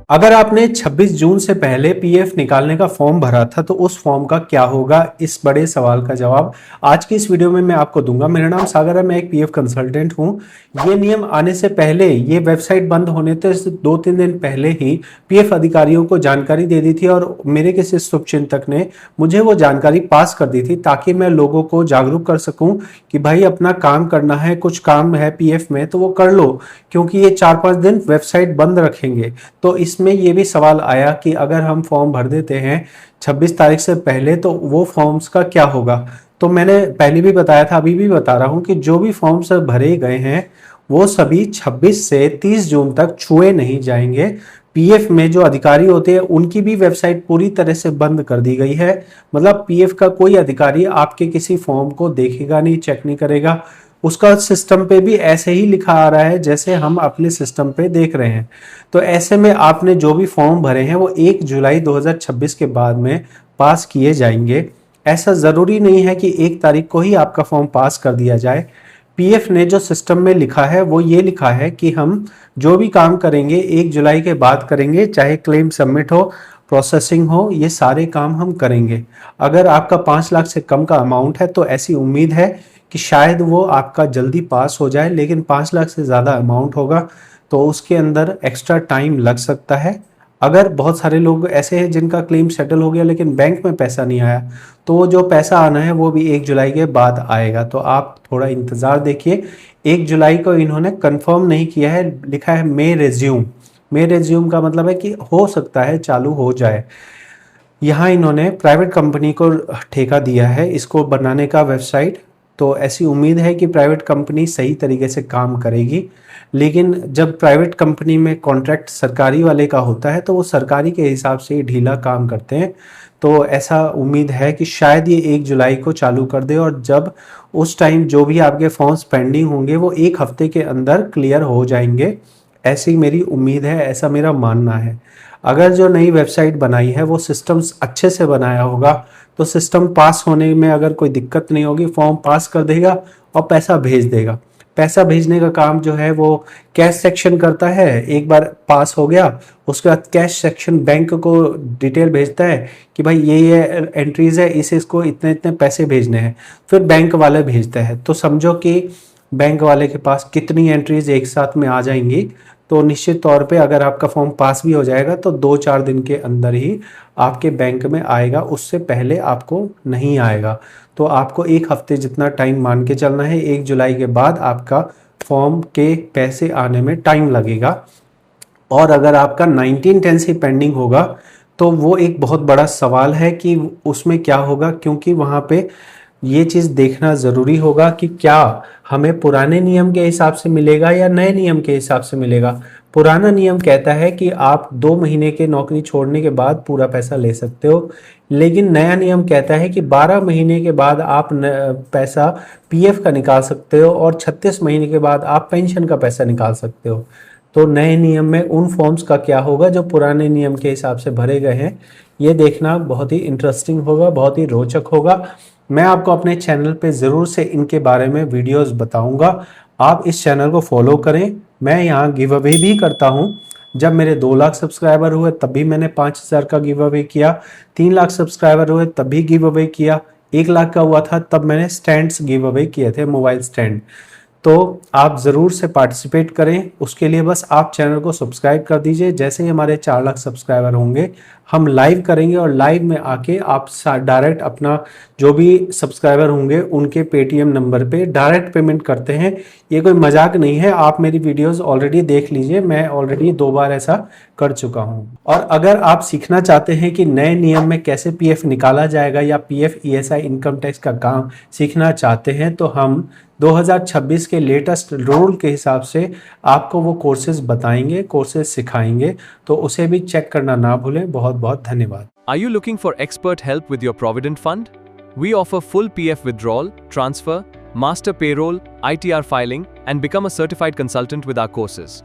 अगर आपने 26 जून से पहले पीएफ निकालने का फॉर्म भरा था तो उस फॉर्म का क्या होगा, इस बड़े सवाल का जवाब आज की इस वीडियो में मैं आपको दूंगा। मेरा नाम सागर है, मैं एक पीएफ कंसल्टेंट हूं। ये नियम आने से पहले, ये वेबसाइट बंद होने से 2-3 दिन पहले ही पीएफ अधिकारियों को जानकारी दे दी थी और मेरे किसी शुभचिंतक ने मुझे वो जानकारी पास कर दी थी ताकि मैं लोगों को जागरूक कर सकूं कि भाई अपना काम करना है, कुछ काम है पीएफ में तो वो कर लो, क्योंकि ये 4-5 दिन वेबसाइट बंद रखेंगे। तो इसमें ये भी सवाल आया कि अगर हम फॉर्म भर देते हैं 26 तारीख से पहले तो वो फॉर्म्स का क्या होगा। तो मैंने पहले भी बताया था, अभी भी बता रहा हूं कि जो भी फॉर्म्स भरे गए हैं वो सभी 26 से 30 जून तक छुए नहीं जाएंगे। पीएफ में जो अधिकारी होते हैं उनकी भी वेबसाइट पूरी तरह से बंद कर दी गई है। मतलब पीएफ का कोई अधिकारी आपके किसी फॉर्म को देखेगा नहीं, चेक नहीं करेगा। उसका सिस्टम पे भी ऐसे ही लिखा आ रहा है जैसे हम अपने सिस्टम पे देख रहे हैं। तो ऐसे में आपने जो भी फॉर्म भरे हैं वो 1 जुलाई 2026 के बाद में पास किए जाएंगे। ऐसा जरूरी नहीं है कि 1 तारीख को ही आपका फॉर्म पास कर दिया जाए। पीएफ ने जो सिस्टम में लिखा है वो ये लिखा है कि हम जो भी काम करेंगे 1 जुलाई के बाद करेंगे, चाहे क्लेम सबमिट हो, प्रोसेसिंग हो, ये सारे काम हम करेंगे। अगर आपका 5 लाख से कम का अमाउंट है तो ऐसी उम्मीद है कि शायद वो आपका जल्दी पास हो जाए, लेकिन 5 लाख से ज़्यादा अमाउंट होगा तो उसके अंदर एक्स्ट्रा टाइम लग सकता है। अगर बहुत सारे लोग ऐसे हैं जिनका क्लेम सेटल हो गया लेकिन बैंक में पैसा नहीं आया, तो वो जो पैसा आना है वो भी 1 जुलाई के बाद आएगा। तो आप थोड़ा इंतज़ार देखिए। 1 जुलाई को इन्होंने कंफर्म नहीं किया है, लिखा है मे रेज्यूम। मे रेज्यूम का मतलब है कि हो सकता है चालू हो जाए। यहाँ इन्होंने प्राइवेट कंपनी को ठेका दिया है इसको बनाने का वेबसाइट, तो ऐसी उम्मीद है कि प्राइवेट कंपनी सही तरीके से काम करेगी। लेकिन जब प्राइवेट कंपनी में कॉन्ट्रैक्ट सरकारी वाले का होता है तो वो सरकारी के हिसाब से ही ढीला काम करते हैं। तो ऐसा उम्मीद है कि शायद ये 1 जुलाई को चालू कर दे और जब उस टाइम जो भी आपके फॉर्म्स पेंडिंग होंगे वो 1 हफ्ते के अंदर क्लियर हो जाएंगे। ऐसी मेरी उम्मीद है, ऐसा मेरा मानना है। अगर जो नई वेबसाइट बनाई है वो सिस्टम्स अच्छे से बनाया होगा तो सिस्टम पास होने में अगर कोई दिक्कत नहीं होगी, फॉर्म पास कर देगा और पैसा भेज देगा। पैसा भेजने का काम जो है वो कैश सेक्शन करता है। एक बार पास हो गया उसके बाद कैश सेक्शन बैंक को डिटेल भेजता है कि भाई ये एंट्रीज है, इसको इतने इतने पैसे भेजने हैं, फिर बैंक वाले भेजते हैं। तो समझो कि बैंक वाले के पास कितनी एंट्रीज एक साथ में आ जाएंगी। तो निश्चित तौर पे अगर आपका फॉर्म पास भी हो जाएगा तो 2-4 दिन के अंदर ही आपके बैंक में आएगा, उससे पहले आपको नहीं आएगा। तो आपको 1 हफ्ते जितना टाइम मान के चलना है। 1 जुलाई के बाद आपका फॉर्म के पैसे आने में टाइम लगेगा। और अगर आपका 1910 से पेंडिंग होगा तो वो एक बहुत बड़ा सवाल है कि उसमें क्या होगा, क्योंकि वहाँ पे ये चीज़ देखना ज़रूरी होगा कि क्या हमें पुराने नियम के हिसाब से मिलेगा या नए नियम के हिसाब से मिलेगा। पुराना नियम कहता है कि आप 2 महीने के नौकरी छोड़ने के बाद पूरा पैसा ले सकते हो, लेकिन नया नियम कहता है कि 12 महीने के बाद आप पैसा पीएफ का निकाल सकते हो और 36 महीने के बाद आप पेंशन का पैसा निकाल सकते हो। तो नए नियम में उन फॉर्म्स का क्या होगा जो पुराने नियम के हिसाब से भरे गए हैं, ये देखना बहुत ही इंटरेस्टिंग होगा, बहुत ही रोचक होगा। मैं आपको अपने चैनल पे ज़रूर से इनके बारे में वीडियोस बताऊंगा। आप इस चैनल को फॉलो करें। मैं यहाँ गिव अवे भी करता हूँ। जब मेरे 2 लाख सब्सक्राइबर हुए तब भी मैंने 5,000 का गिव अवे किया, 3 लाख सब्सक्राइबर हुए तब भी गिव अवे किया, 1 लाख का हुआ था तब मैंने स्टैंड्स गिव अवे किए थे, मोबाइल स्टैंड। तो आप ज़रूर से पार्टिसिपेट करें। उसके लिए बस आप चैनल को सब्सक्राइब कर दीजिए। जैसे ही हमारे 4 लाख सब्सक्राइबर होंगे हम लाइव करेंगे और लाइव में आके आप डायरेक्ट अपना जो भी सब्सक्राइबर होंगे उनके पेटीएम नंबर पे डायरेक्ट पेमेंट करते हैं। ये कोई मजाक नहीं है, आप मेरी वीडियोस ऑलरेडी देख लीजिए, मैं ऑलरेडी 2 बार ऐसा कर चुका हूँ। और अगर आप सीखना चाहते हैं कि नए नियम में कैसे पीएफ निकाला जाएगा या पीएफ ईएसआई इनकम टैक्स का काम सीखना चाहते हैं तो हम 2026 के लेटेस्ट रूल के हिसाब से आपको वो कोर्सेज बताएंगे, कोर्सेज सिखाएंगे, तो उसे भी चेक करना ना भूलें। बहुत बहुत धन्यवाद। Are you looking for expert help with your Provident Fund? We offer full PF withdrawal, transfer, master payroll, ITR filing, and become a certified consultant with our courses.